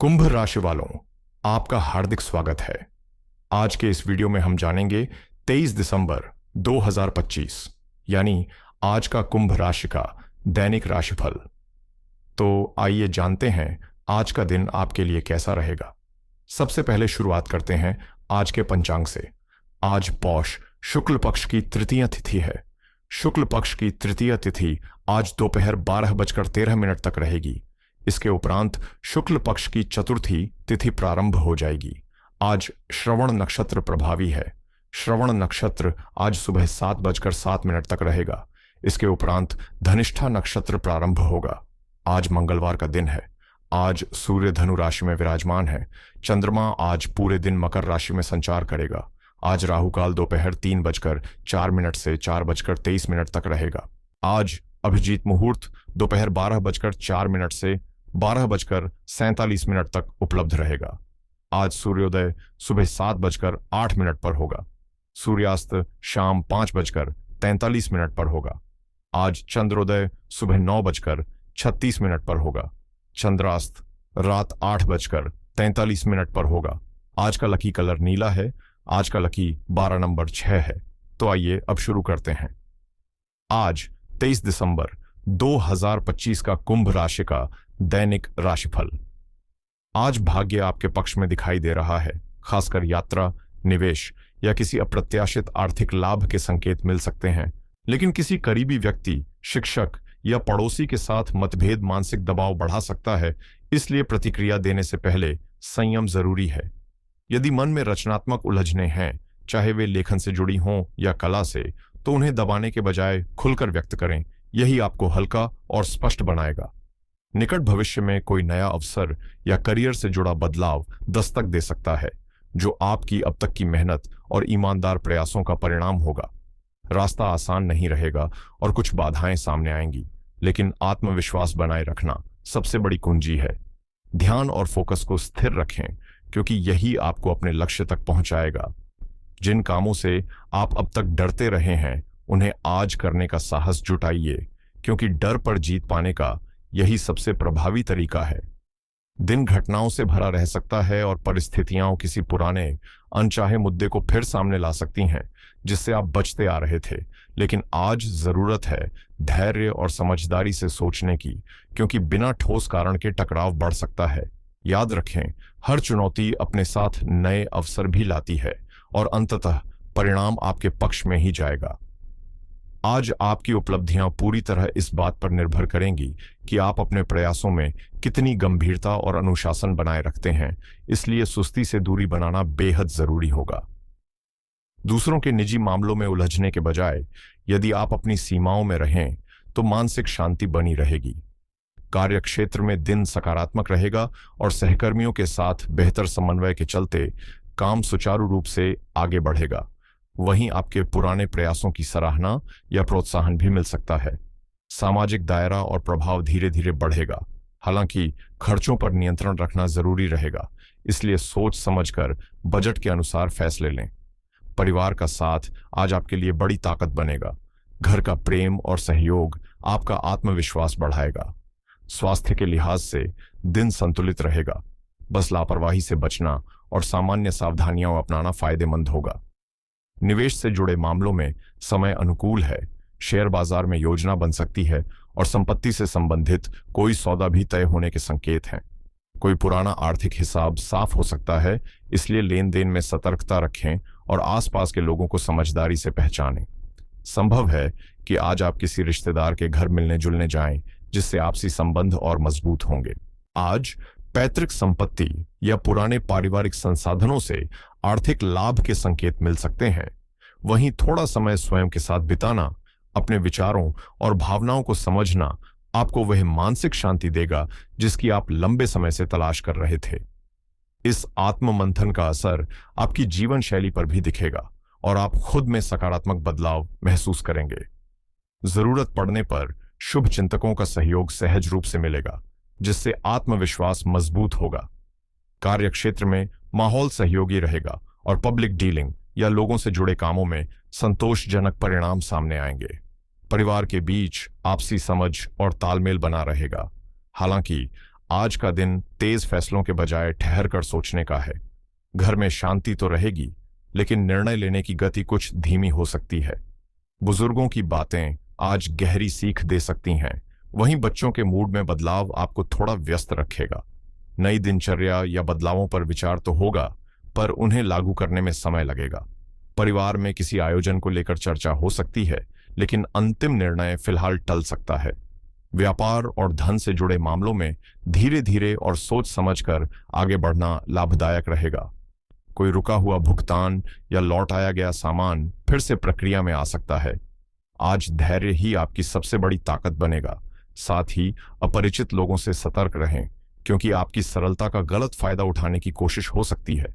कुंभ राशि वालों, आपका हार्दिक स्वागत है। आज के इस वीडियो में हम जानेंगे 23 दिसंबर 2025 यानी आज का कुंभ राशि का दैनिक राशिफल। तो आइए जानते हैं आज का दिन आपके लिए कैसा रहेगा। सबसे पहले शुरुआत करते हैं आज के पंचांग से। आज पौष शुक्ल पक्ष की तृतीय तिथि है। शुक्ल पक्ष की तृतीय तिथि आज दोपहर 12:13 तक रहेगी। इसके उपरांत शुक्ल पक्ष की चतुर्थी तिथि प्रारंभ हो जाएगी। आज श्रवण नक्षत्र प्रभावी है। श्रवण नक्षत्र आज सुबह 7:07 तक रहेगा। इसके उपरांत धनिष्ठा नक्षत्र प्रारंभ होगा। आज मंगलवार का दिन है। आज सूर्य धनु राशि में विराजमान है। चंद्रमा आज पूरे दिन मकर राशि में संचार करेगा। आज राहुकाल दोपहर 3:04 से 4:23 तक रहेगा। आज अभिजीत मुहूर्त दोपहर 12:04 से 12:47 तक उपलब्ध रहेगा। आज सूर्योदय सुबह 7:08 पर होगा। सूर्यास्त शाम 5:43 पर होगा। आज चंद्रोदय सुबह 9:36 पर होगा। चंद्रास्त रात 8:43 पर होगा। आज का लकी कलर नीला है। आज का लकी 12 नंबर 6 है। तो आइए अब शुरू करते हैं। आज 23 दिसंबर 2025 का कुंभ राशि का दैनिक राशिफल। आज भाग्य आपके पक्ष में दिखाई दे रहा है। खासकर यात्रा, निवेश या किसी अप्रत्याशित आर्थिक लाभ के संकेत मिल सकते हैं। लेकिन किसी करीबी व्यक्ति, शिक्षक या पड़ोसी के साथ मतभेद मानसिक दबाव बढ़ा सकता है। इसलिए प्रतिक्रिया देने से पहले संयम जरूरी है। यदि मन में रचनात्मक उलझने हैं, चाहे वे लेखन से जुड़ी हों या कला से, तो उन्हें दबाने के बजाय खुलकर व्यक्त करें। यही आपको हल्का और स्पष्ट बनाएगा। निकट भविष्य में कोई नया अवसर या करियर से जुड़ा बदलाव दस्तक दे सकता है, जो आपकी अब तक की मेहनत और ईमानदार प्रयासों का परिणाम होगा। रास्ता आसान नहीं रहेगा और कुछ बाधाएं सामने आएंगी, लेकिन आत्मविश्वास बनाए रखना सबसे बड़ी कुंजी है। ध्यान और फोकस को स्थिर रखें, क्योंकि यही आपको अपने लक्ष्य तक पहुंचाएगा। जिन कामों से आप अब तक डरते रहे हैं, उन्हें आज करने का साहस जुटाइए, क्योंकि डर पर जीत पाने का यही सबसे प्रभावी तरीका है। दिन घटनाओं से भरा रह सकता है और परिस्थितियां किसी पुराने अनचाहे मुद्दे को फिर सामने ला सकती हैं, जिससे आप बचते आ रहे थे। लेकिन आज जरूरत है धैर्य और समझदारी से सोचने की, क्योंकि बिना ठोस कारण के टकराव बढ़ सकता है। याद रखें, हर चुनौती अपने साथ नए अवसर भी लाती है और अंततः परिणाम आपके पक्ष में ही जाएगा। आज आपकी उपलब्धियां पूरी तरह इस बात पर निर्भर करेंगी कि आप अपने प्रयासों में कितनी गंभीरता और अनुशासन बनाए रखते हैं। इसलिए सुस्ती से दूरी बनाना बेहद जरूरी होगा। दूसरों के निजी मामलों में उलझने के बजाय यदि आप अपनी सीमाओं में रहें, तो मानसिक शांति बनी रहेगी। कार्यक्षेत्र में दिन सकारात्मक रहेगा और सहकर्मियों के साथ बेहतर समन्वय के चलते काम सुचारू रूप से आगे बढ़ेगा। वहीं आपके पुराने प्रयासों की सराहना या प्रोत्साहन भी मिल सकता है। सामाजिक दायरा और प्रभाव धीरे धीरे बढ़ेगा। हालांकि खर्चों पर नियंत्रण रखना जरूरी रहेगा, इसलिए सोच समझकर बजट के अनुसार फैसले लें। परिवार का साथ आज आपके लिए बड़ी ताकत बनेगा। घर का प्रेम और सहयोग आपका आत्मविश्वास बढ़ाएगा। स्वास्थ्य के लिहाज से दिन संतुलित रहेगा। बस लापरवाही से बचना और सामान्य सावधानियां अपनाना फायदेमंद होगा। निवेश से जुड़े मामलों में समय अनुकूल है। शेयर बाजार में योजना बन सकती है और संपत्ति से संबंधित कोई सौदा भी तय होने के संकेत हैं। कोई पुराना आर्थिक हिसाब साफ हो सकता है, इसलिए लेन देन में सतर्कता रखें और आसपास के लोगों को समझदारी से पहचानें। संभव है कि आज आप किसी रिश्तेदार के घर मिलने जुलने जाएं, जिससे आपसी संबंध और मजबूत होंगे। आज पैतृक संपत्ति या पुराने पारिवारिक संसाधनों से आर्थिक लाभ के संकेत मिल सकते हैं। वहीं थोड़ा समय स्वयं के साथ बिताना, अपने विचारों और भावनाओं को समझना आपको वह मानसिक शांति देगा जिसकी आप लंबे समय से तलाश कर रहे थे। इस आत्ममंथन का असर आपकी जीवन शैली पर भी दिखेगा और आप खुद में सकारात्मक बदलाव महसूस करेंगे। जरूरत पड़ने पर शुभ चिंतकों का सहयोग सहज रूप से मिलेगा, जिससे आत्मविश्वास मजबूत होगा। कार्यक्षेत्र में माहौल सहयोगी रहेगा और पब्लिक डीलिंग या लोगों से जुड़े कामों में संतोषजनक परिणाम सामने आएंगे। परिवार के बीच आपसी समझ और तालमेल बना रहेगा। हालांकि आज का दिन तेज फैसलों के बजाय ठहर कर सोचने का है। घर में शांति तो रहेगी, लेकिन निर्णय लेने की गति कुछ धीमी हो सकती है। बुजुर्गों की बातें आज गहरी सीख दे सकती हैं। वहीं बच्चों के मूड में बदलाव आपको थोड़ा व्यस्त रखेगा। नई दिनचर्या या बदलावों पर विचार तो होगा, पर उन्हें लागू करने में समय लगेगा। परिवार में किसी आयोजन को लेकर चर्चा हो सकती है, लेकिन अंतिम निर्णय फिलहाल टल सकता है। व्यापार और धन से जुड़े मामलों में धीरे धीरे और सोच समझकर आगे बढ़ना लाभदायक रहेगा। कोई रुका हुआ भुगतान या लौट आया गया सामान फिर से प्रक्रिया में आ सकता है। आज धैर्य ही आपकी सबसे बड़ी ताकत बनेगा। साथ ही अपरिचित लोगों से सतर्क रहें, क्योंकि आपकी सरलता का गलत फायदा उठाने की कोशिश हो सकती है।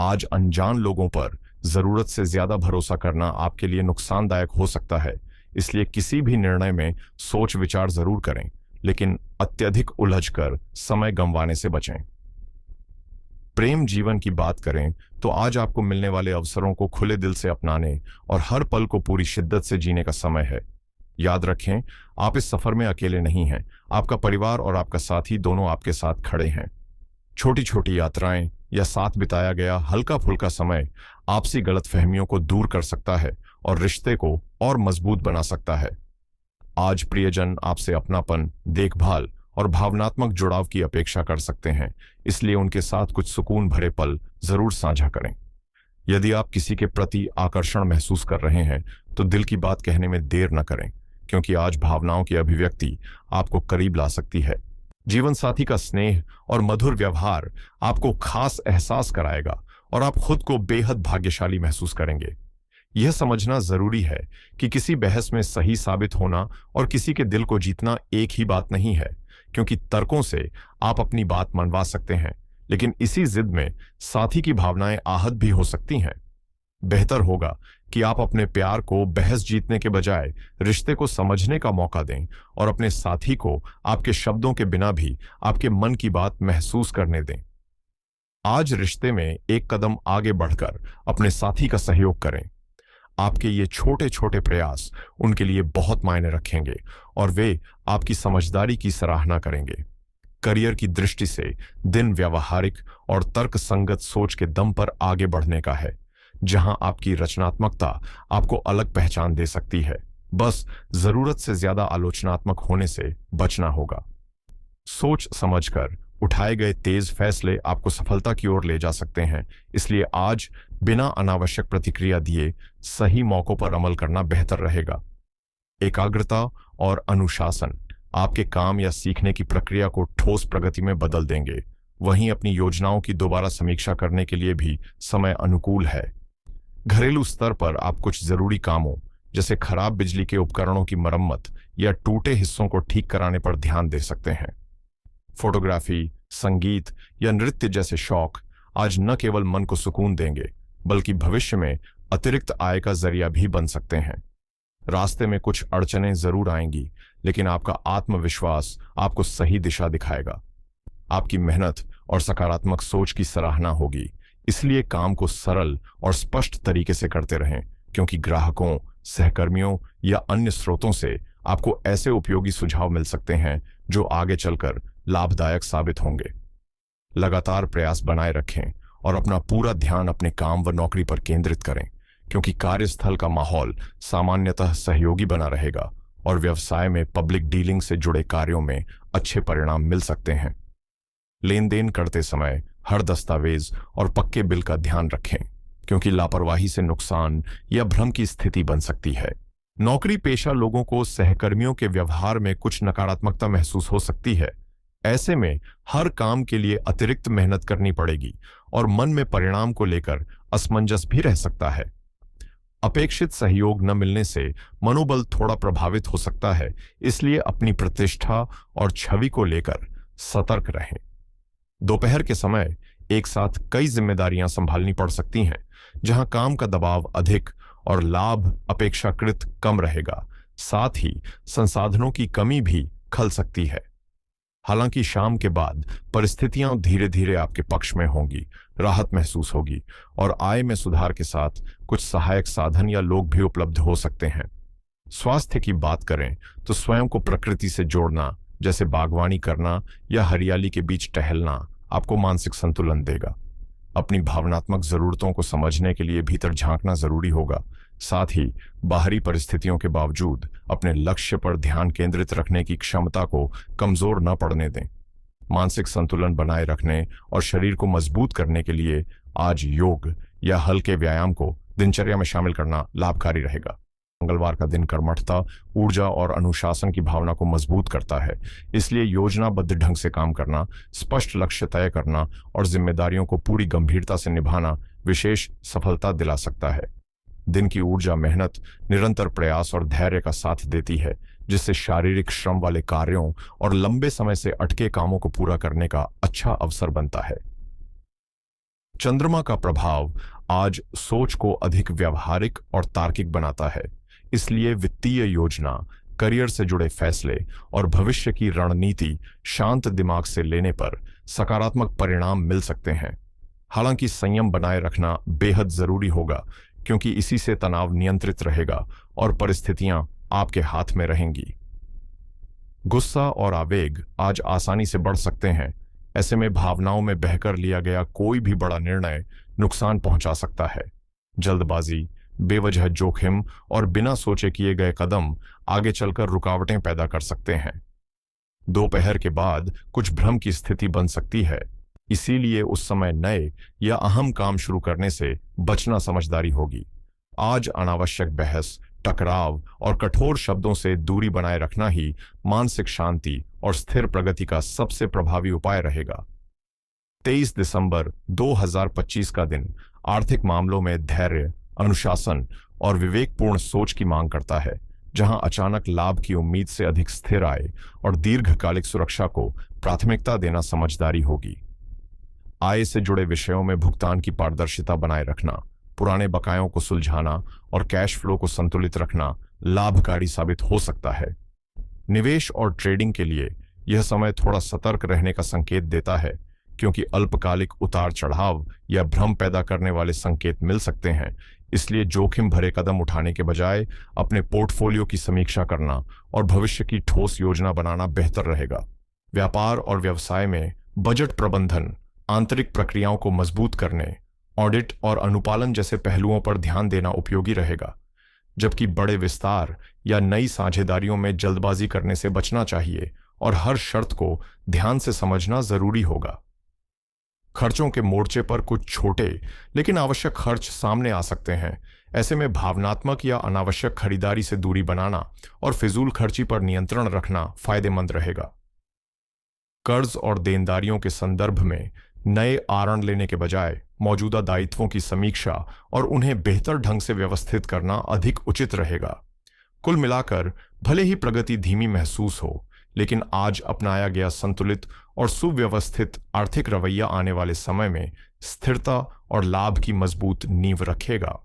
आज अनजान लोगों पर जरूरत से ज्यादा भरोसा करना आपके लिए नुकसानदायक हो सकता है। इसलिए किसी भी निर्णय में सोच विचार जरूर करें, लेकिन अत्यधिक उलझकर समय गंवाने से बचें। प्रेम जीवन की बात करें तो आज आपको मिलने वाले अवसरों को खुले दिल से अपनाने और हर पल को पूरी शिद्दत से जीने का समय है। याद रखें, आप इस सफर में अकेले नहीं हैं। आपका परिवार और आपका साथी दोनों आपके साथ खड़े हैं। छोटी छोटी यात्राएं या साथ बिताया गया हल्का फुल्का समय आपसी गलतफहमियों को दूर कर सकता है और रिश्ते को और मजबूत बना सकता है। आज प्रियजन आपसे अपनापन, देखभाल और भावनात्मक जुड़ाव की अपेक्षा कर सकते हैं, इसलिए उनके साथ कुछ सुकून भरे पल जरूर साझा करें। यदि आप किसी के प्रति आकर्षण महसूस कर रहे हैं तो दिल की बात कहने में देर न करें, क्योंकि आज भावनाओं की अभिव्यक्ति आपको करीब ला सकती है। जीवन साथी का स्नेह और मधुर व्यवहार आपको खास एहसास कराएगा और आप खुद को बेहद भाग्यशाली महसूस करेंगे। यह समझना जरूरी है कि किसी बहस में सही साबित होना और किसी के दिल को जीतना एक ही बात नहीं है, क्योंकि तर्कों से आप अपनी बात मनवा सकते हैं, लेकिन इसी जिद में साथी की भावनाएं आहत भी हो सकती हैं। बेहतर होगा कि आप अपने प्यार को बहस जीतने के बजाय रिश्ते को समझने का मौका दें और अपने साथी को आपके शब्दों के बिना भी आपके मन की बात महसूस करने दें। आज रिश्ते में एक कदम आगे बढ़कर अपने साथी का सहयोग करें। आपके ये छोटे छोटे प्रयास उनके लिए बहुत मायने रखेंगे और वे आपकी समझदारी की सराहना करेंगे। करियर की दृष्टि से दिन व्यावहारिक और तर्कसंगत सोच के दम पर आगे बढ़ने का है, जहां आपकी रचनात्मकता आपको अलग पहचान दे सकती है। बस जरूरत से ज्यादा आलोचनात्मक होने से बचना होगा। सोच समझकर उठाए गए तेज फैसले आपको सफलता की ओर ले जा सकते हैं, इसलिए आज बिना अनावश्यक प्रतिक्रिया दिए सही मौकों पर अमल करना बेहतर रहेगा। एकाग्रता और अनुशासन आपके काम या सीखने की प्रक्रिया को ठोस प्रगति में बदल देंगे। वहीं अपनी योजनाओं की दोबारा समीक्षा करने के लिए भी समय अनुकूल है। घरेलू स्तर पर आप कुछ जरूरी कामों जैसे खराब बिजली के उपकरणों की मरम्मत या टूटे हिस्सों को ठीक कराने पर ध्यान दे सकते हैं। फोटोग्राफी, संगीत या नृत्य जैसे शौक आज न केवल मन को सुकून देंगे, बल्कि भविष्य में अतिरिक्त आय का जरिया भी बन सकते हैं। रास्ते में कुछ अड़चनें जरूर आएंगी, लेकिन आपका आत्मविश्वास आपको सही दिशा दिखाएगा। आपकी मेहनत और सकारात्मक सोच की सराहना होगी, इसलिए काम को सरल और स्पष्ट तरीके से करते रहें, क्योंकि ग्राहकों, सहकर्मियों या अन्य स्रोतों से आपको ऐसे उपयोगी सुझाव मिल सकते हैं जो आगे चलकर लाभदायक साबित होंगे। लगातार प्रयास बनाए रखें और अपना पूरा ध्यान अपने काम व नौकरी पर केंद्रित करें, क्योंकि कार्यस्थल का माहौल सामान्यतः सहयोगी बना रहेगा और व्यवसाय में पब्लिक डीलिंग से जुड़े कार्यों में अच्छे परिणाम मिल सकते हैं। लेन देन करते समय हर दस्तावेज और पक्के बिल का ध्यान रखें, क्योंकि लापरवाही से नुकसान या भ्रम की स्थिति बन सकती है। नौकरी पेशा लोगों को सहकर्मियों के व्यवहार में कुछ नकारात्मकता महसूस हो सकती है। ऐसे में हर काम के लिए अतिरिक्त मेहनत करनी पड़ेगी और मन में परिणाम को लेकर असमंजस भी रह सकता है। अपेक्षित सहयोग न मिलने से मनोबल थोड़ा प्रभावित हो सकता है, इसलिए अपनी प्रतिष्ठा और छवि को लेकर सतर्क रहें। दोपहर के समय एक साथ कई जिम्मेदारियां संभालनी पड़ सकती हैं, जहां काम का दबाव अधिक और लाभ अपेक्षाकृत कम रहेगा। साथ ही संसाधनों की कमी भी खल सकती है। हालांकि शाम के बाद परिस्थितियां धीरे धीरे आपके पक्ष में होंगी, राहत महसूस होगी और आय में सुधार के साथ कुछ सहायक साधन या लोग भी उपलब्ध हो सकते हैं। स्वास्थ्य की बात करें तो स्वयं को प्रकृति से जोड़ना, जैसे बागवानी करना या हरियाली के बीच टहलना आपको मानसिक संतुलन देगा। अपनी भावनात्मक जरूरतों को समझने के लिए भीतर झांकना जरूरी होगा। साथ ही बाहरी परिस्थितियों के बावजूद अपने लक्ष्य पर ध्यान केंद्रित रखने की क्षमता को कमजोर न पड़ने दें। मानसिक संतुलन बनाए रखने और शरीर को मजबूत करने के लिए आज योग या हल्के व्यायाम को दिनचर्या में शामिल करना लाभकारी रहेगा। मंगलवार का दिन कर्मठता, ऊर्जा और अनुशासन की भावना को मजबूत करता है, इसलिए योजनाबद्ध ढंग से काम करना, स्पष्ट लक्ष्य तय करना और जिम्मेदारियों को पूरी गंभीरता से निभाना विशेष सफलता दिला सकता है। दिन की ऊर्जा मेहनत, निरंतर प्रयास और धैर्य का साथ देती है, जिससे शारीरिक श्रम वाले कार्यों और लंबे समय से अटके कामों को पूरा करने का अच्छा अवसर बनता है। चंद्रमा का प्रभाव आज सोच को अधिक व्यावहारिक और तार्किक बनाता है, इसलिए वित्तीय योजना, करियर से जुड़े फैसले और भविष्य की रणनीति शांत दिमाग से लेने पर सकारात्मक परिणाम मिल सकते हैं। हालांकि संयम बनाए रखना बेहद जरूरी होगा, क्योंकि इसी से तनाव नियंत्रित रहेगा और परिस्थितियां आपके हाथ में रहेंगी। गुस्सा और आवेग आज आसानी से बढ़ सकते हैं। ऐसे में भावनाओं में बहकर लिया गया कोई भी बड़ा निर्णय नुकसान पहुंचा सकता है। जल्दबाजी, बेवजह जोखिम और बिना सोचे किए गए कदम आगे चलकर रुकावटें पैदा कर सकते हैं। दोपहर के बाद कुछ भ्रम की स्थिति बन सकती है, इसीलिए उस समय नए या अहम काम शुरू करने से बचना समझदारी होगी। आज अनावश्यक बहस, टकराव और कठोर शब्दों से दूरी बनाए रखना ही मानसिक शांति और स्थिर प्रगति का सबसे प्रभावी उपाय रहेगा। 23 दिसंबर 2025 का दिन आर्थिक मामलों में धैर्य, अनुशासन और विवेकपूर्ण सोच की मांग करता है, जहां अचानक लाभ की उम्मीद से अधिक स्थिर आय और दीर्घकालिक सुरक्षा को प्राथमिकता देना समझदारी होगी। आय से जुड़े विषयों में भुगतान की पारदर्शिता बनाए रखना, पुराने बकायों को सुलझाना और कैश फ्लो को संतुलित रखना लाभकारी साबित हो सकता है। निवेश और ट्रेडिंग के लिए यह समय थोड़ा सतर्क रहने का संकेत देता है, क्योंकि अल्पकालिक उतार चढ़ाव या भ्रम पैदा करने वाले संकेत मिल सकते हैं। इसलिए जोखिम भरे कदम उठाने के बजाय अपने पोर्टफोलियो की समीक्षा करना और भविष्य की ठोस योजना बनाना बेहतर रहेगा। व्यापार और व्यवसाय में बजट प्रबंधन, आंतरिक प्रक्रियाओं को मजबूत करने, ऑडिट और अनुपालन जैसे पहलुओं पर ध्यान देना उपयोगी रहेगा, जबकि बड़े विस्तार या नई साझेदारियों में जल्दबाजी करने से बचना चाहिए और हर शर्त को ध्यान से समझना जरूरी होगा। खर्चों के मोर्चे पर कुछ छोटे लेकिन आवश्यक खर्च सामने आ सकते हैं। ऐसे में भावनात्मक या अनावश्यक खरीदारी से दूरी बनाना और फिजूल खर्ची पर नियंत्रण रखना फायदेमंद रहेगा। कर्ज और देनदारियों के संदर्भ में नए आरण लेने के बजाय मौजूदा दायित्वों की समीक्षा और उन्हें बेहतर ढंग से व्यवस्थित करना अधिक उचित रहेगा। कुल मिलाकर भले ही प्रगति धीमी महसूस हो, लेकिन आज अपनाया गया संतुलित और सुव्यवस्थित आर्थिक रवैया आने वाले समय में स्थिरता और लाभ की मजबूत नींव रखेगा।